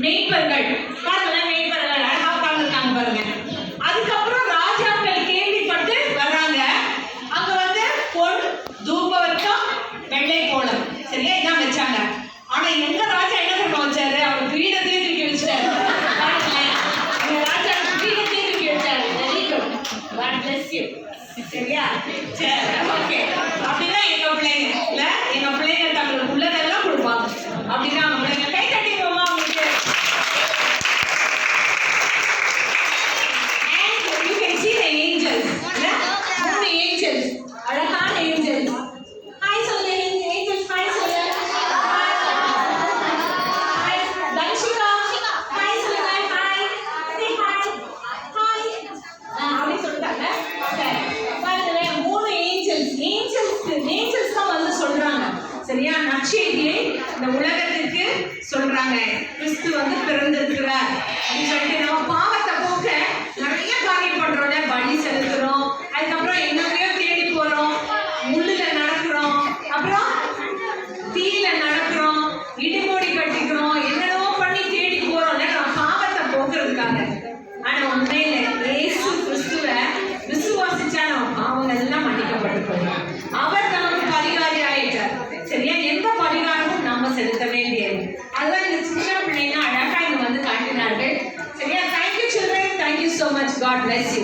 மேய்ப்பர்கள் பாருங்க, மேய்ப்பர்கள் அழகா உட்கார்ந்துருக்காங்க பாருங்க. அதுக்கப்புறம் ராஜாக்கள் கேள்விப்பட்டு வர்றாங்க. அங்க வந்து பொன், தூபவர்க்கம், வெள்ளை கோலம், சரியா இதான் வச்சாங்க. ஆனா எங்க ராஜா என்ன தெரியுமா வச்சாரு? அவர் கிரீடத்தையே தூக்கி வச்சாரு. எங்க ராஜா கிரீடத்தையே தூக்கி வச்சாரு. Very good, God bless you. சரியா? சரி, ஓகே. அப்படிதான் எங்க பிள்ளைங்க இல்ல, எங்க பிள்ளைங்க தங்களுக்கு உள்ளதெல்லாம் கொடுப்பாங்க. அப்படிதான் அவங்க பிள்ளைங்க. கை தட்டிடுவோமா உங்களுக்கு? And you can see the angels. மூணு angels, அழகான angels. ஹாய் சொல்லு angels, ஹாய் சொல்லு. ஹாய் தன்ஷிகா, ஹாய் சொல்லுங்க. Hi say hi. ஹாய் அப்படி சொல்றாங்க. பாருங்க, மூணு angels தான் வந்து சொல்றாங்க. சரியா? நற்செய்தியை இந்த உலகத்திற்கு சொல்றாங்க. கிறிஸ்து வந்து பிறந்திருக்கிறார் அப்படின்னு சொல்லிட்டு நம்ம பாவத்தை போக்க நிறைய காரியம் பண்றோம்ல. பலி செலுத்துறோம், அதுக்கப்புறம் என்னத்தையோ தேடி போறோம், முள்ளுல நடக்கிறோம், அப்புறம் தீயில நடக்கிறோம், இடிமோடி கட்டிக்கிறோம், என்னென்னவோ பண்ணி தேடி போறோம்ல நம்ம பாவத்தை போக்குறதுக்காக. ஆனா உண்மையில இயேசு கிறிஸ்துவை விசுவாசிச்சா நம்ம பாவங்கள் எல்லாம் மன்னிக்கப்பட்டு போயிடும். அவர் நமக்கு பரிகாரி ஆயிட்டார். சரியா? எந்த பரிகாரமும் நாம செலுத்த வேண்டியது. அதுதான் இந்த சின்ன பிள்ளைங்க அழகா இங்க வந்து காட்டினார்கள். சரியா? Thank you children, thank you so much. God bless you.